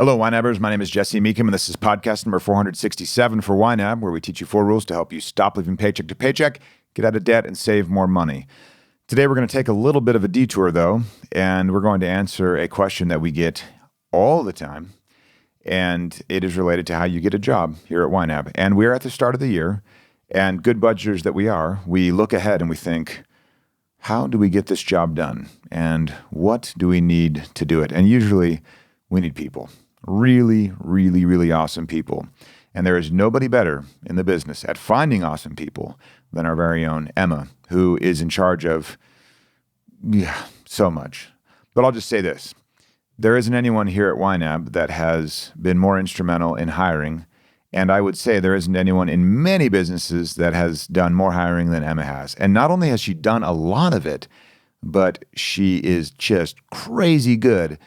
Hello, YNABers. My name is Jesse Meekum, and this is podcast number 467 for YNAB, where we teach you 4 rules to help you stop living paycheck to paycheck, get out of debt, and save more money. Today, we're going to take a little bit of a detour, though, and we're going to answer a question that we get all the time, and it is related to how you get a job here at YNAB. And we're at the start of the year, and good budgeters that we are, we look ahead and we think, how do we get this job done? And what do we need to do it? And usually, we need people. Really, really, really awesome people. And there is nobody better in the business at finding awesome people than our very own Emma, who is in charge of so much. But I'll just say this. There isn't anyone here at YNAB that has been more instrumental in hiring. And I would say there isn't anyone in many businesses that has done more hiring than Emma has. And not only has she done a lot of it, but she is just crazy good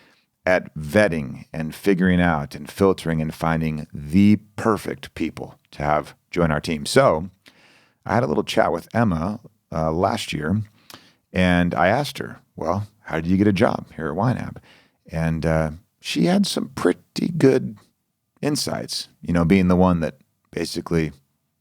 at vetting and figuring out and filtering and finding the perfect people to have join our team. So I had a little chat with Emma last year, and I asked her, well, how did you get a job here at YNAB? And she had some pretty good insights, being the one that basically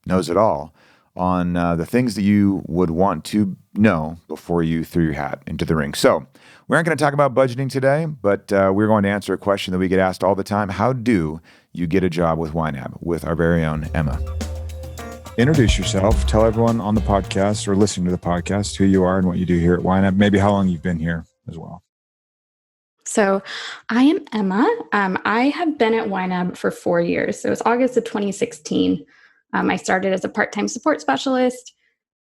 knows it all on the things that you would want to know before you threw your hat into the ring. So we aren't going to talk about budgeting today, but we're going to answer a question that we get asked all the time. How do you get a job with YNAB with our very own Emma? Introduce yourself. Tell everyone on the podcast or listening to the podcast who you are and what you do here at YNAB, maybe how long you've been here as well. So I am Emma. I have been at YNAB for 4 years. So it was August of 2016. I started as a part-time support specialist.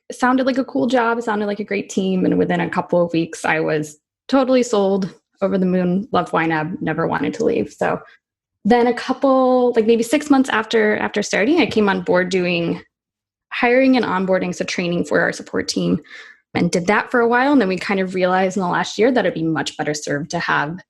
It sounded like a cool job. It sounded like a great team. And within a couple of weeks, I was totally sold, over the moon, loved YNAB, never wanted to leave. So then maybe 6 months after starting, I came on board doing hiring and onboarding, so training for our support team, and did that for a while. And then we kind of realized in the last year that it'd be much better served to have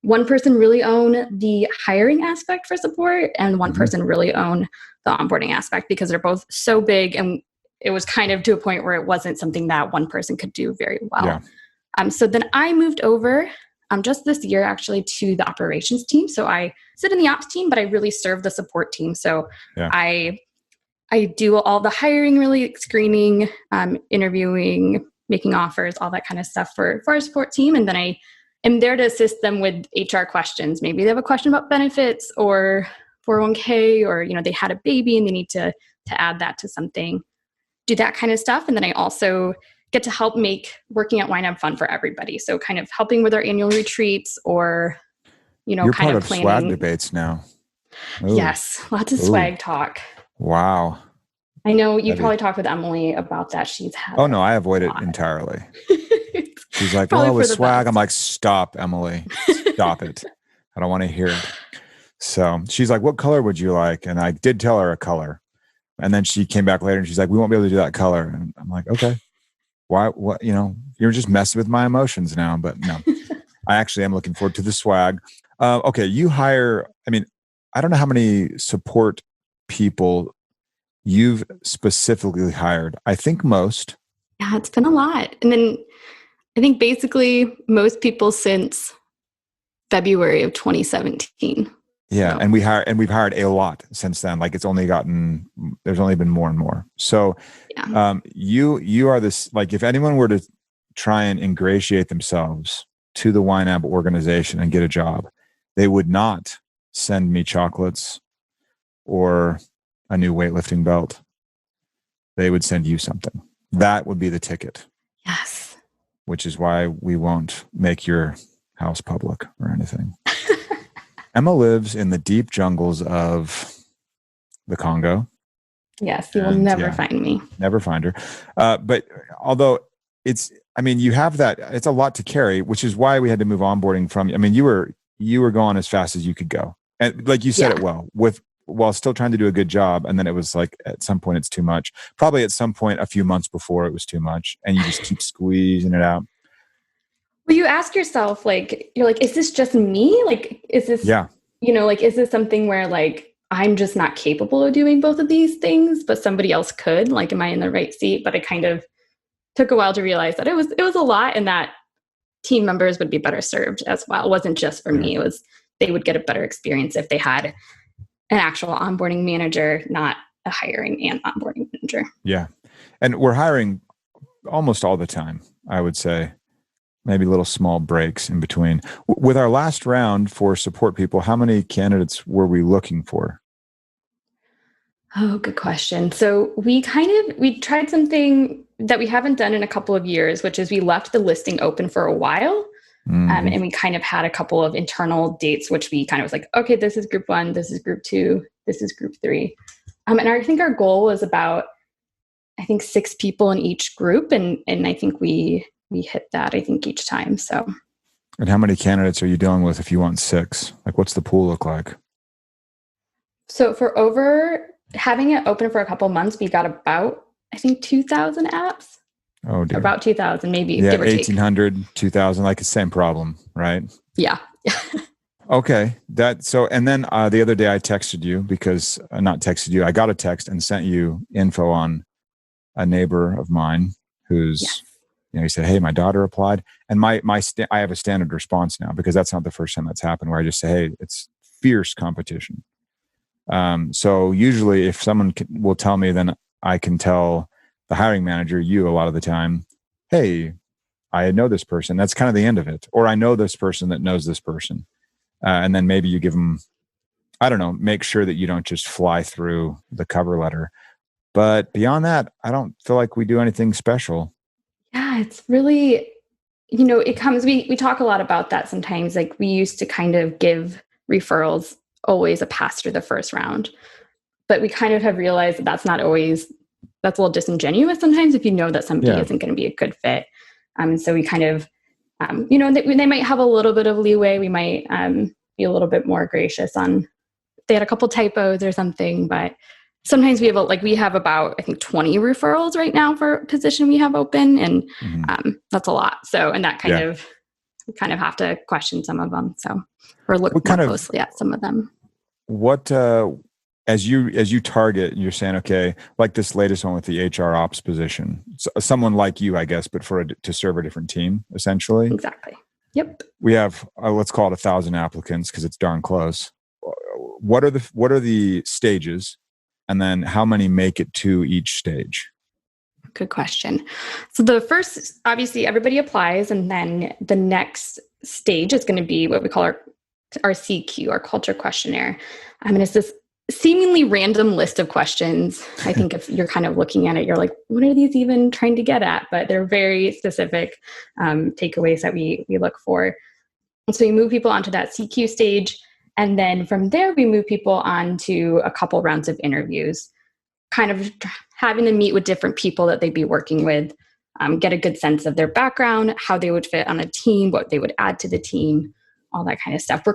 one person really own the hiring aspect for support and one person really own the onboarding aspect, because they're both so big. And it was kind of to a point where it wasn't something that one person could do very well. Yeah. So then I moved over just this year, actually, to the operations team. So I sit in the ops team, but I really serve the support team. So I do all the hiring, really screening, interviewing, making offers, all that kind of stuff for our support team. And then I am there to assist them with HR questions. Maybe they have a question about benefits or 401k, or, they had a baby and they need to add that to something, do that kind of stuff. And then I also get to help make working at YNAB fun for everybody. So kind of helping with our annual retreats, or, You're kind part of of planning. swag debates now. Ooh. Yes, lots of swag talk. Wow. I know you probably talked with Emily about that. She's had. Oh no, I avoid it entirely. She's like, well, with swag. I'm like, stop, Emily, stop it. I don't want to hear it. So she's like, what color would you like? And I did tell her a color. And then she came back later and she's like, we won't be able to do that color. And I'm like, okay, why? What? You're just messing with my emotions now. But no, I actually am looking forward to the swag. Okay, you hire. I don't know how many support people you've specifically hired. I think most. Yeah, it's been a lot. And then I think basically most people since February of 2017. Yeah. So. And we've hired a lot since then. Like there's only been more and more. So you are this, like, if anyone were to try and ingratiate themselves to the YNAB organization and get a job, they would not send me chocolates or a new weightlifting belt. They would send you something. That would be the ticket. Yes. Which is why we won't make your house public or anything. Emma lives in the deep jungles of the Congo. Yes, you will never find me. Never find her. But although you have that, it's a lot to carry, which is why we had to move onboarding from, you were going as fast as you could go. And like you said it well, while still trying to do a good job. And then it was like, at some point it's too much. Probably at some point a few months before it was too much. And you just keep squeezing it out. Well, you ask yourself, you're like, is this just me? Like, is this, is this something where I'm just not capable of doing both of these things, but somebody else could? Like, am I in the right seat? But I kind of took a while to realize that it was a lot, and that team members would be better served as well. It wasn't just for me. It was they would get a better experience if they had an actual onboarding manager, not a hiring and onboarding manager. Yeah. And we're hiring almost all the time, I would say. Maybe little small breaks in between. With our last round for support people, how many candidates were we looking for? Oh, good question. So we tried something that we haven't done in a couple of years, which is we left the listing open for a while. And we kind of had a couple of internal dates, which we kind of was like, okay, this is group 1, this is group 2, this is group 3. And I think our goal was about, 6 people in each group. And I think we hit that, each time. So. And how many candidates are you dealing with if you want 6? Like, what's the pool look like? So for having it open for a couple of months, we got about, 2,000 apps. Oh, dear. About 2,000, maybe. Yeah, give or 1,800, 2,000, like the same problem, right? Yeah. Okay. And then the other day I texted you because, not texted you, I got a text and sent you info on a neighbor of mine who's, yes. He said, hey, my daughter applied. And I have a standard response now because that's not the first time that's happened, where I just say, hey, it's fierce competition. So usually if someone will tell me, then I can tell the hiring manager, you a lot of the time, hey, I know this person. That's kind of the end of it. Or I know this person that knows this person. And then maybe you give them, I don't know, make sure that you don't just fly through the cover letter. But beyond that, I don't feel like we do anything special. Yeah, it's really, it comes, we talk a lot about that sometimes. Like we used to kind of give referrals always a pass through the first round. But we kind of have realized that that's not always, that's a little disingenuous sometimes if you know that somebody isn't going to be a good fit. So we kind of, they might have a little bit of leeway. We might be a little bit more gracious on if they had a couple typos or something. But sometimes we have about, 20 referrals right now for a position we have open. And that's a lot. So, and that we kind of have to question some of them. So we're looking more closely at some of them. What, as you target, you're saying, okay, like this latest one with the HR ops position, someone like you, I guess, but to serve a different team, essentially. Exactly. Yep. We have, let's call it 1,000 applicants because it's darn close. What are the stages, and then how many make it to each stage? Good question. So the first, obviously, everybody applies, and then the next stage is going to be what we call our CQ, our culture questionnaire. And it's this seemingly random list of questions. I think if you're kind of looking at it, you're like, what are these even trying to get at? But they're very specific takeaways that we look for. And so we move people onto that CQ stage. And then from there, we move people on to a couple rounds of interviews, kind of having them meet with different people that they'd be working with, get a good sense of their background, how they would fit on a team, what they would add to the team, all that kind of stuff. We're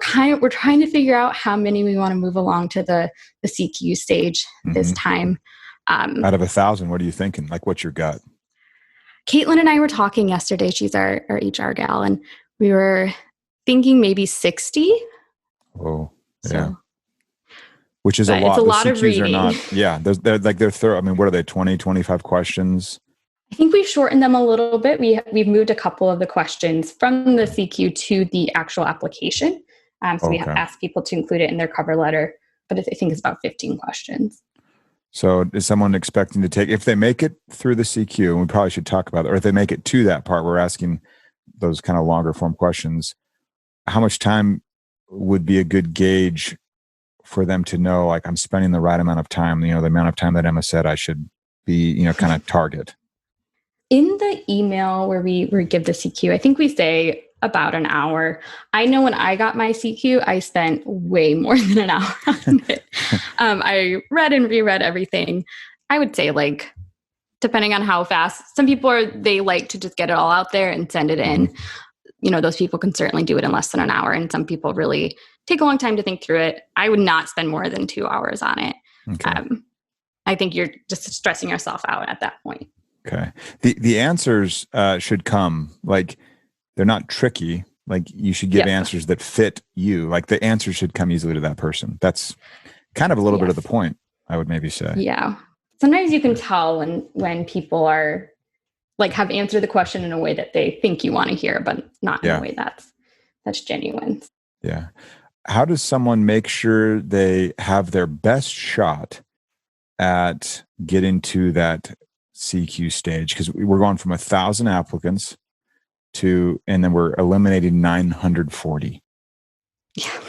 trying to figure out how many we want to move along to the CQ stage this time. Out of 1,000, what are you thinking? Like, what's your gut? Caitlin and I were talking yesterday. She's our HR gal, and we were thinking maybe 60. Oh, yeah. So, which is a lot. It's a lot CQs of reading. They're thorough. I mean, what are they? 20, 25 questions? I think we've shortened them a little bit. We've moved a couple of the questions from the CQ to the actual application. We have asked people to include it in their cover letter, but I think it's about 15 questions. So is someone expecting to take, if they make it through the CQ, and we probably should talk about it, or if they make it to that part, we're asking those kind of longer form questions, how much time would be a good gauge for them to know, like, I'm spending the right amount of time, the amount of time that Emma said I should be, kind of target? In the email where we give the CQ, I think we say about an hour. I know when I got my CQ, I spent way more than an hour on it. I read and reread everything. I would say, like, depending on how fast, some people they like to just get it all out there and send it in. Those people can certainly do it in less than an hour. And some people really take a long time to think through it. I would not spend more than 2 hours on it. Okay. I think you're just stressing yourself out at that point. Okay. The answers should come, like, they're not tricky. Like, you should give answers that fit you. Like, the answers should come easily to that person. That's kind of a little bit of the point, I would maybe say. Yeah. Sometimes you can tell when people are, like, have answered the question in a way that they think you want to hear, but not in a way that's genuine. Yeah. how does someone make sure they have their best shot at getting to that CQ stage? Because we're going from 1,000 applicants and then we're eliminating 940. Yeah.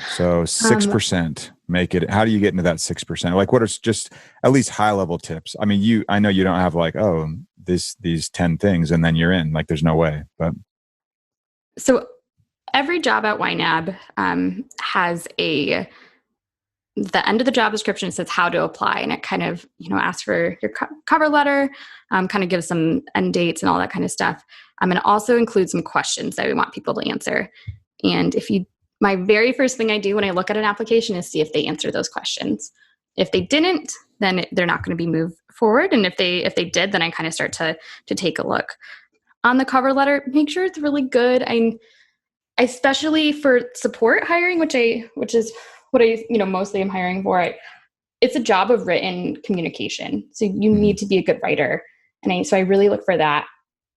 So 6% make it. How do you get into that 6%? Like, what are just at least high level tips? I mean, I know you don't have like, oh, these 10 things and then you're in. Like, there's no way. But so every job at YNAB has the end of the job description says how to apply, and it kind of asks for your cover letter, kind of gives some end dates and all that kind of stuff. And it also includes some questions that we want people to answer. And my very first thing I do when I look at an application is see if they answer those questions. If they didn't, then they're not going to be moved forward. And if they did, then I kind of start to take a look. On the cover letter, make sure it's really good. Especially for support hiring, which is what I mostly am hiring for. It's a job of written communication. So you need to be a good writer. And so I really look for that.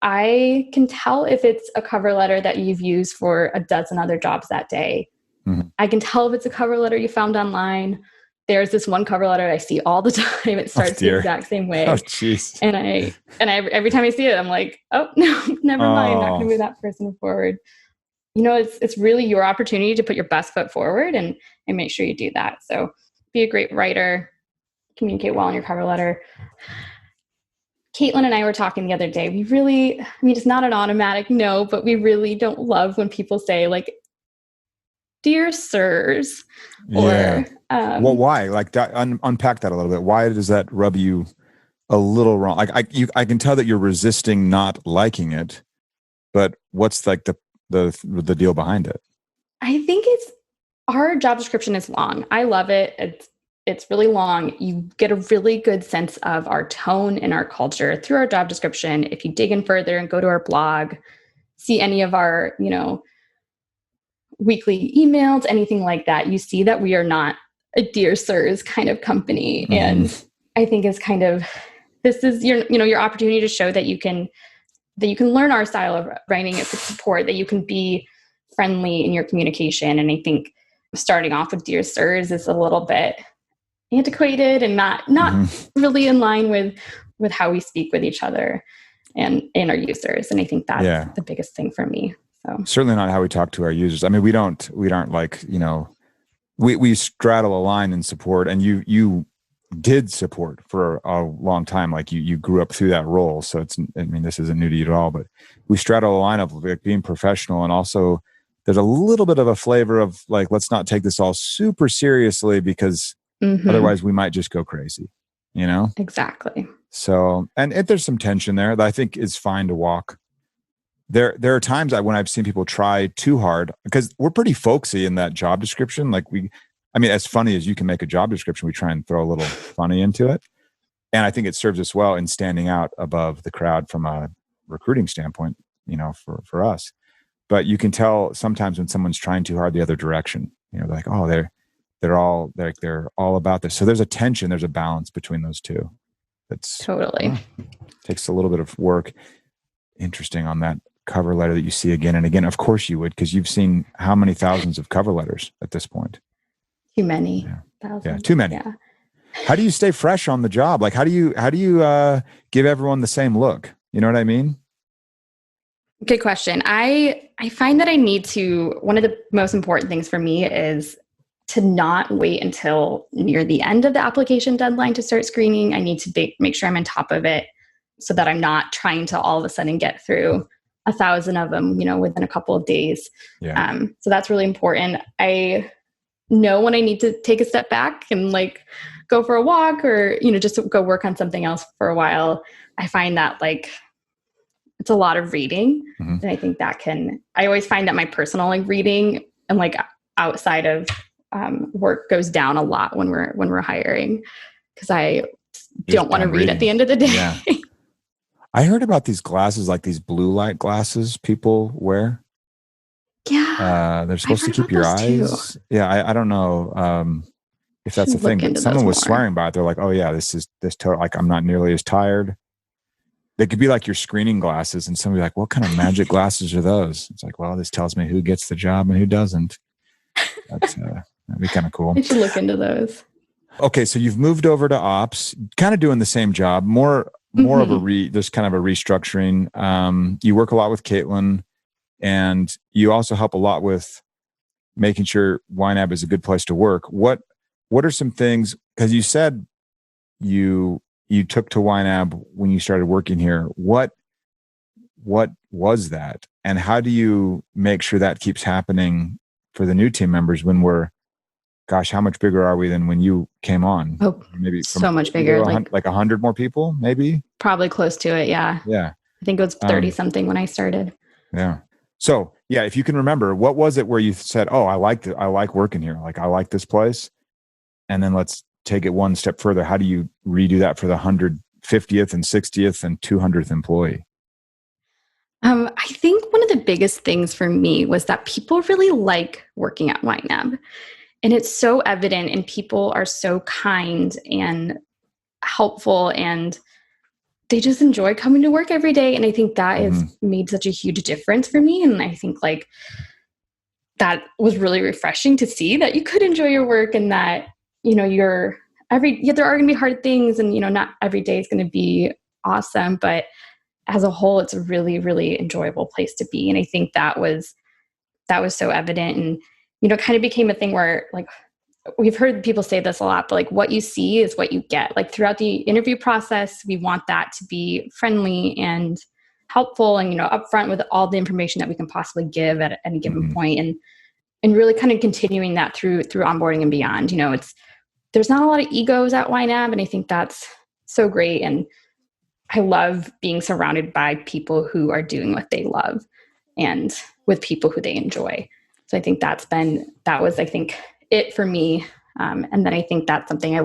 I can tell if it's a cover letter that you've used for a dozen other jobs that day. Mm-hmm. I can tell if it's a cover letter you found online. There's this one cover letter I see all the time. It starts the exact same way. Oh, jeez. And I every time I see it, I'm like, oh, no, never mind. Not going to move that person forward. It's really your opportunity to put your best foot forward and make sure you do that. So be a great writer, communicate well in your cover letter. Caitlin and I were talking the other day. It's not an automatic no, but we really don't love when people say like, dear sirs, or well, why? Like that, unpack that a little bit. Why does that rub you a little wrong? Like I can tell that you're resisting not liking it, but what's like the deal behind it? I think our job description is long. I love it. It's really long. You get a really good sense of our tone and our culture through our job description. If you dig in further and go to our blog, see any of our, weekly emails, anything like that, you see that we are not a dear sirs kind of company. Mm-hmm. And I think it's kind of, this is your opportunity to show that you can learn our style of writing at support, that you can be friendly in your communication. And I think starting off with dear sirs is a little bit antiquated and not mm-hmm. really in line with how we speak with each other and our users. And I think that's the biggest thing for me. So certainly not how we talk to our users. I mean, we aren't like, we straddle a line in support, and you did support for a long time. Like you grew up through that role. So this isn't new to you at all, but we straddle a line of like being professional, and also there's a little bit of a flavor of like, let's not take this all super seriously because mm-hmm. otherwise we might just go crazy, Exactly. So, and if there's some tension there that I think is fine to walk. There are times when I've seen people try too hard, because we're pretty folksy in that job description. Like as funny as you can make a job description, we try and throw a little funny into it. And I think it serves us well in standing out above the crowd from a recruiting standpoint, for us. But you can tell sometimes when someone's trying too hard the other direction, they're like, oh, they're all about this. So there's a tension, there's a balance between those two. That's totally takes a little bit of work. Interesting on that cover letter that you see again and again. Of course you would, because you've seen how many thousands of cover letters at this point? Too many. Yeah. Thousands. Yeah, too many. Yeah. How do you stay fresh on the job? Like, how do you give everyone the same look? You know what I mean? Good question. I find that I need to, one of the most important things for me is to not wait until near the end of the application deadline to start screening. I need to make sure I'm on top of it so that I'm not trying to all of a sudden get through 1,000 of them, within a couple of days. Yeah. So that's really important. I know when I need to take a step back and like go for a walk or, just go work on something else for a while. I find that like, it's a lot of reading. Mm-hmm. And I think I always find that my personal like reading and like outside of work goes down a lot when we're hiring, because I don't want to read at the end of the day. Yeah. I heard about these glasses, like these blue light glasses people wear. Yeah. They're supposed to keep your eyes. Too. Yeah. I don't know if that's a thing, but someone was swearing by it. They're like, oh yeah, this total, like, I'm not nearly as tired. They could be like your screening glasses, and somebody like, what kind of magic glasses are those? It's like, well, this tells me who gets the job and who doesn't. That'd be kind of cool. I should look into those. Okay, so you've moved over to ops, kind of doing the same job, more of there's kind of a restructuring. You work a lot with Caitlin, and you also help a lot with making sure YNAB is a good place to work. What are some things, because you said you took to YNAB when you started working here. What was that? And how do you make sure that keeps happening for the new team members when we're, gosh, how much bigger are we than when you came on? Oh, maybe so much bigger. Like 100 more people, maybe? Probably close to it, yeah. Yeah. I think it was 30 something when I started. Yeah. So yeah, if you can remember, what was it where you said, oh, I like working here. Like, I like this place. And then let's take it one step further. How do you redo that for the 150th and 60th and 200th employee? I think one of the biggest things for me was that people really like working at YNAB. And it's so evident, and people are so kind and helpful, and they just enjoy coming to work every day. And I think that has made such a huge difference for me. And I think like that was really refreshing to see that you could enjoy your work, and that, you know, there are going to be hard things, and, you know, not every day is going to be awesome, but as a whole, it's a really, really enjoyable place to be. And I think that was so evident, and, you know, kind of became a thing where, like, we've heard people say this a lot, but like, what you see is what you get. Like, throughout the interview process, we want that to be friendly and helpful, and, you know, upfront with all the information that we can possibly give at any given point, and really kind of continuing that through onboarding and beyond. You know, there's not a lot of egos at YNAB, and I think that's so great. And I love being surrounded by people who are doing what they love, and with people who they enjoy. So I think that was it for me. And then I think that's something I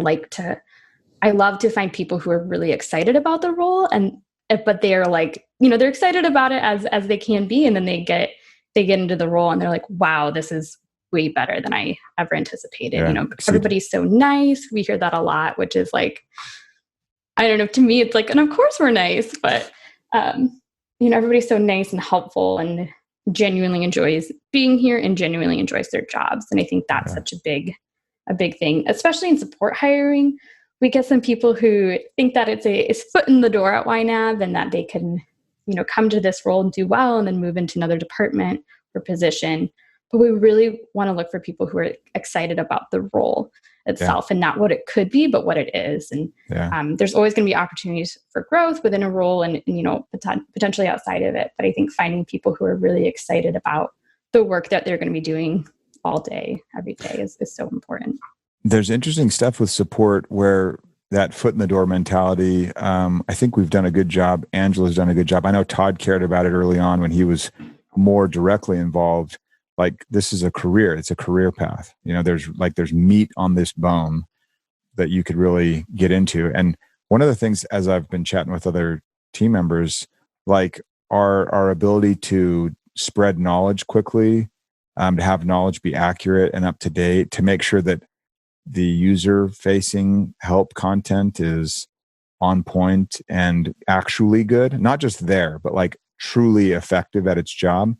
love to find people who are really excited about the role, but they're like, you know, they're excited about it as they can be. And then they get into the role, and they're like, wow, this is way better than I ever anticipated. Yeah, you know, everybody's so nice. We hear that a lot, which is like, I don't know, to me, it's like, and of course we're nice, but, you know, everybody's so nice and helpful and genuinely enjoys being here and genuinely enjoys their jobs. And I think that's such a big thing, especially in support hiring. We get some people who think that it's a foot in the door at YNAB, and that they can, you know, come to this role and do well and then move into another department or position. But we really want to look for people who are excited about the role itself, and not what it could be, but what it is. And there's always going to be opportunities for growth within a role, and you know, potentially outside of it. But I think finding people who are really excited about the work that they're going to be doing all day, every day is so important. There's interesting stuff with support where that foot in the door mentality, I think we've done a good job. Angela's done a good job. I know Todd cared about it early on when he was more directly involved. Like, this is a career. It's a career path. You know, there's meat on this bone that you could really get into. And one of the things, as I've been chatting with other team members, like our ability to spread knowledge quickly, to have knowledge be accurate and up to date, to make sure that the user facing help content is on point and actually good, not just there, but like truly effective at its job.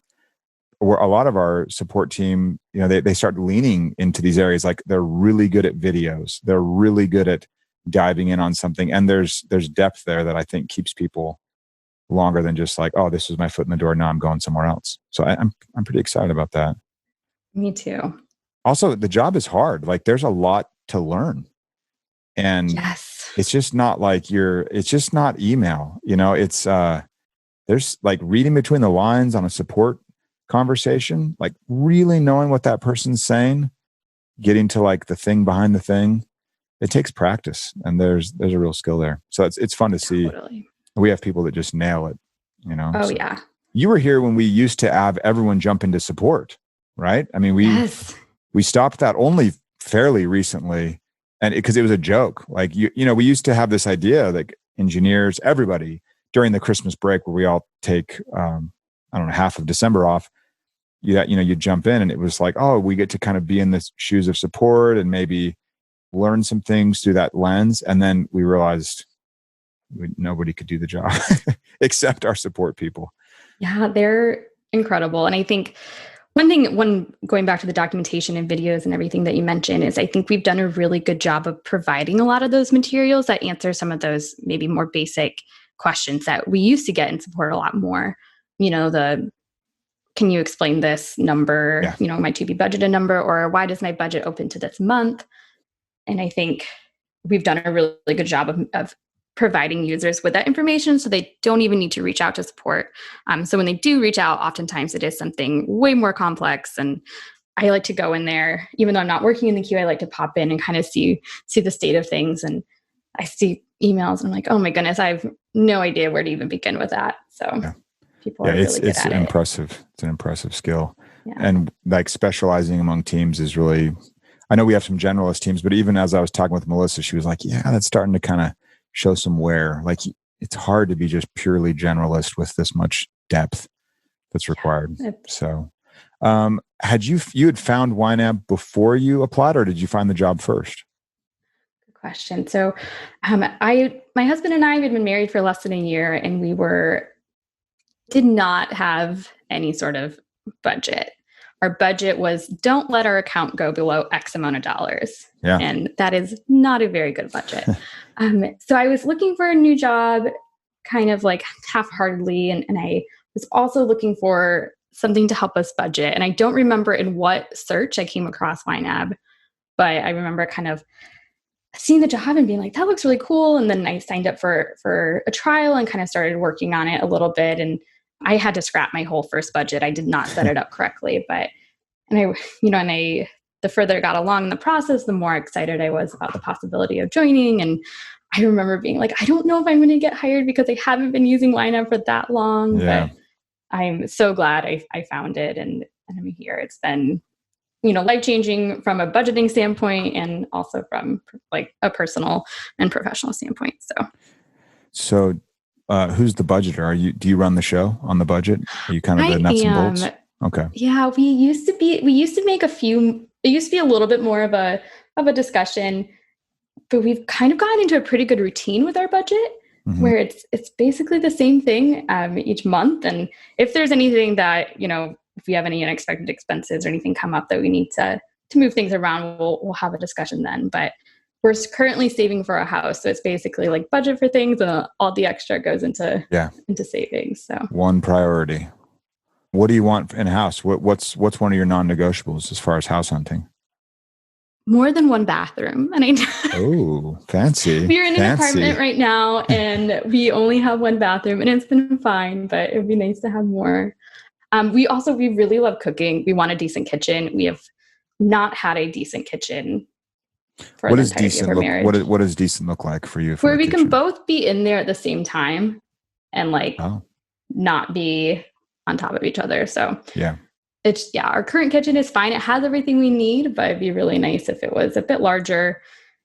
Where a lot of our support team, you know, they start leaning into these areas. Like, they're really good at videos. They're really good at diving in on something. And there's depth there that I think keeps people longer than just like, oh, this is my foot in the door, now I'm going somewhere else. So I'm pretty excited about that. Me too. Also, the job is hard. Like, there's a lot to learn. And it's just not like it's just not email. You know, it's there's like reading between the lines on a support conversation, like really knowing what that person's saying, getting to like the thing behind the thing. It takes practice, and there's a real skill there. So it's fun to see. We have people that just nail it, you know? Oh, so. yeah. You were here when we used to have everyone jump into support, right? I mean, we stopped that only fairly recently, and because it was a joke. Like, you know, we used to have this idea, like engineers, everybody during the Christmas break where we all take, I don't know, half of December off. You jump in, and it was like, oh, we get to kind of be in the shoes of support and maybe learn some things through that lens. And then we realized nobody could do the job except our support people. Yeah, they're incredible. And I think One going back to the documentation and videos and everything that you mentioned is I think we've done a really good job of providing a lot of those materials that answer some of those maybe more basic questions that we used to get in support a lot more. Can you explain this number, Yeah. My to be budgeted number, or why does my budget open to this month? And I think we've done a really good job of providing users with that information so they don't even need to reach out to support. So when they do reach out, oftentimes it is something way more complex. And I like to go in there, even though I'm not working in the queue, I like to pop in and kind of see the state of things. And I see emails and I'm like, oh my goodness, I have no idea where to even begin with that. So people are really good at it. Impressive. It's an impressive skill. Yeah. And like specializing among teams is really, I know we have some generalist teams, but even as I was talking with Melissa, she was like, yeah, that's starting to kind of show some wear. Like it's hard to be just purely generalist with this much depth that's required. So had you found YNAB before you applied, or did you find the job first? Good question. So my husband and I had been married for less than a year, and we did not have any sort of budget. Our budget was don't let our account go below X amount of dollars. Yeah. And that is not a very good budget. So I was looking for a new job kind of like half-heartedly. And I was also looking for something to help us budget. And I don't remember in what search I came across YNAB, but I remember kind of seeing the job and being like, that looks really cool. And then I signed up for a trial and kind of started working on it a little bit. And I had to scrap my whole first budget. I did not set it up correctly, the further it got along in the process, the more excited I was about the possibility of joining. And I remember being like, I don't know if I'm going to get hired because I haven't been using YNAB for that long, but I'm so glad I found it and I'm here. It's been, life-changing from a budgeting standpoint and also from like a personal and professional standpoint. So who's the budgeter? Do you run the show on the budget? Are you kind of the nuts and bolts? Okay. Yeah, we used to make it used to be a little bit more of a discussion, but we've kind of gotten into a pretty good routine with our budget where it's basically the same thing each month. And if there's anything that, if we have any unexpected expenses or anything come up that we need to move things around, we'll have a discussion then. But we're currently saving for a house. So it's basically like budget for things and all the extra goes into savings. So one priority. What do you want in a house? What's one of your non-negotiables as far as house hunting? More than one bathroom. And oh, fancy. We're in an apartment right now and we only have one bathroom and it's been fine, but it would be nice to have more. We really love cooking. We want a decent kitchen. We have not had a decent kitchen for the entirety of our marriage. What does decent look like for you? Where we can both be in there at the same time and not be on top of each other. So our current kitchen is fine. It has everything we need, but it'd be really nice if it was a bit larger,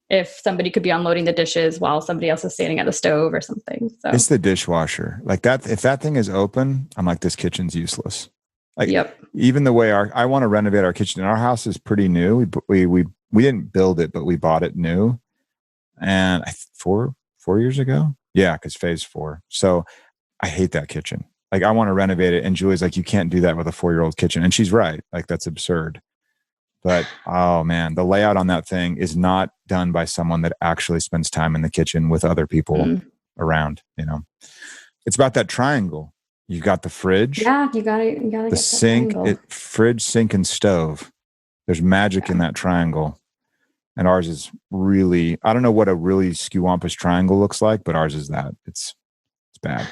if somebody could be unloading the dishes while somebody else is standing at the stove or something. So it's the dishwasher. Like that, if that thing is open, I'm like, this kitchen's useless. Like even the way I want to renovate our kitchen. Our house is pretty new. We didn't build it, but we bought it new. And 4 years ago. Yeah. Cause phase 4. So I hate that kitchen. Like I want to renovate it. And Julie's like, you can't do that with a 4-year-old kitchen. And she's right. Like that's absurd. But oh man, the layout on that thing is not done by someone that actually spends time in the kitchen with other people around, It's about that triangle. You got the fridge. Yeah, you got to the sink, fridge, sink, and stove. There's magic in that triangle. And ours is really, I don't know what a really skewampish triangle looks like, but ours is that. It's bad.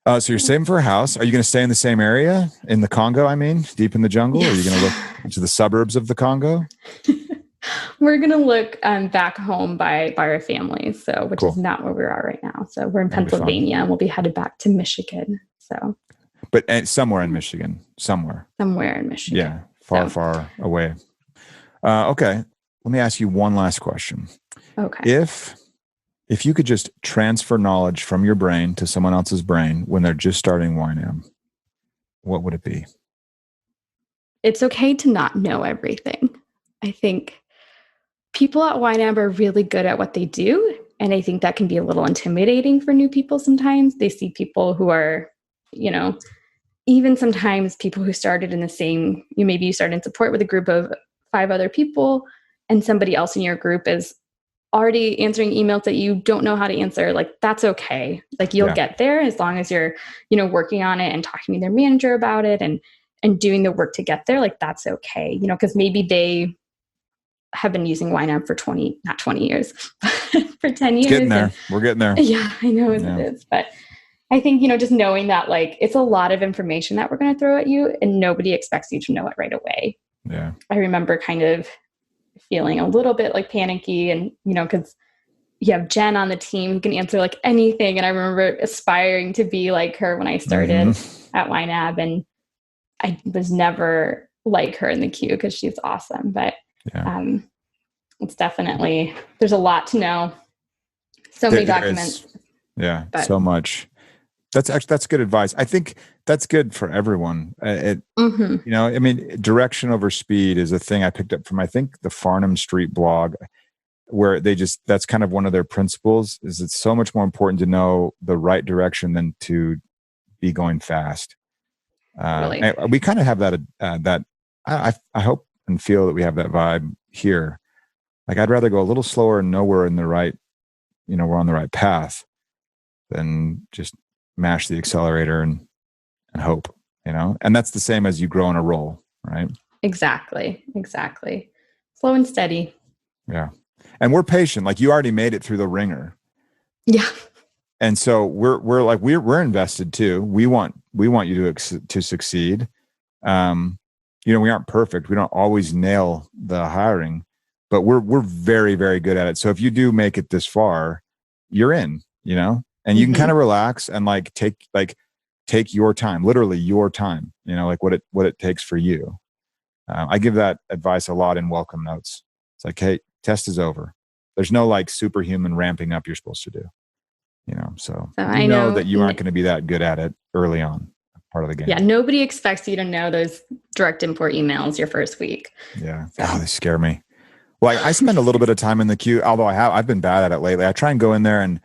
So you're saving for a house. Are you going to stay in the same area in the Congo? I mean, deep in the jungle? Yes. Or are you going to look into the suburbs of the Congo? We're going to look back home by our family. So, which is not where we are right now. So we're in Pennsylvania and we'll be headed back to Michigan. So, but somewhere in Michigan, somewhere in Michigan. Yeah. Far away. Okay. Let me ask you one last question. Okay. If you could just transfer knowledge from your brain to someone else's brain when they're just starting YNAB, what would it be? It's okay to not know everything. I think people at YNAB are really good at what they do. And I think that can be a little intimidating for new people sometimes. They see people who are, even sometimes people who started in the same, maybe you started in support with a group of 5 other people, and somebody else in your group is already answering emails that you don't know how to answer. Like, that's okay. Like, you'll get there as long as you're, working on it and talking to their manager about it and doing the work to get there. Like, that's okay, because maybe they have been using YNAB for not 20 years, for 10 years. Getting there. We're getting there. Yeah, I know it is. But I think, just knowing that, like, it's a lot of information that we're going to throw at you and nobody expects you to know it right away. Yeah. I remember kind of feeling a little bit like panicky and, because you have Jen on the team who can answer like anything. And I remember aspiring to be like her when I started at YNAB, and I was never like her in the queue because she's awesome. But it's definitely, there's a lot to know. So many documents. So much. That's good advice. I think that's good for everyone. Direction over speed is a thing I picked up from, I think, the Farnham Street blog, where that's kind of one of their principles, is it's so much more important to know the right direction than to be going fast. Really? We kind of have that I hope and feel that we have that vibe here. Like, I'd rather go a little slower and know we're in the right, we're on the right path than just mash the accelerator and hope, and that's the same as you grow in a role, right? Exactly. Slow and steady. Yeah. And we're patient. Like, you already made it through the ringer. Yeah. And so we're invested too. We want you to succeed. We aren't perfect. We don't always nail the hiring, but we're very, very good at it. So if you do make it this far, you're in, and you can kind of relax and take your time, literally your time, like what it takes for you. I give that advice a lot in welcome notes. It's like, hey, test is over. There's no like superhuman ramping up you're supposed to do, so I know that you aren't going to be that good at it early on, part of the game. Yeah. Nobody expects you to know those direct import emails your first week. Yeah. So. Oh, they scare me. Well, I spend a little bit of time in the queue, although I've been bad at it lately. I try and go in there and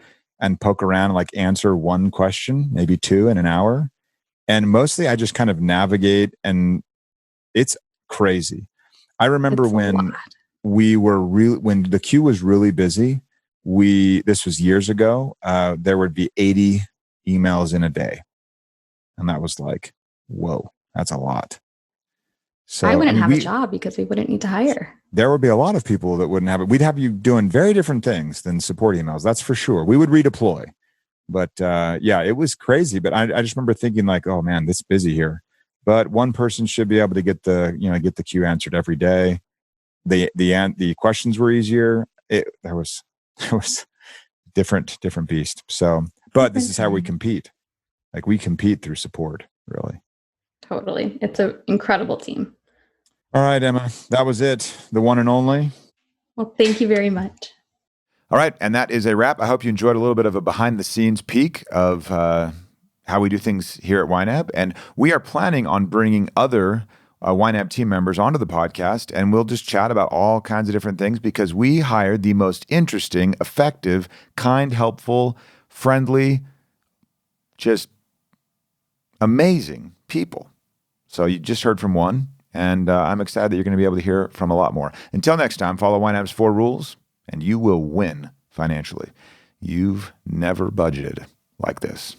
poke around and like answer one question, maybe 2 in an hour. And mostly I just kind of navigate, and it's crazy. I remember when when the queue was really busy, this was years ago, there would be 80 emails in a day. And that was like, whoa, that's a lot. So I wouldn't have a job because we wouldn't need to hire. There would be a lot of people that wouldn't have it. We'd have you doing very different things than support emails. That's for sure. We would redeploy. But it was crazy. But I just remember thinking like, oh man, this busy here. But one person should be able to get the queue answered every day. The questions were easier. There was different beast. So, but this is how we compete. Like, we compete through support, really. Totally. It's an incredible team. All right, Emma, that was it. The one and only. Well, thank you very much. All right. And that is a wrap. I hope you enjoyed a little bit of a behind the scenes peek of how we do things here at YNAB. And we are planning on bringing other YNAB team members onto the podcast, and we'll just chat about all kinds of different things, because we hired the most interesting, effective, kind, helpful, friendly, just amazing people. So you just heard from one, and I'm excited that you're going to be able to hear from a lot more. Until next time, follow YNAB's 4 rules, and you will win financially. You've never budgeted like this.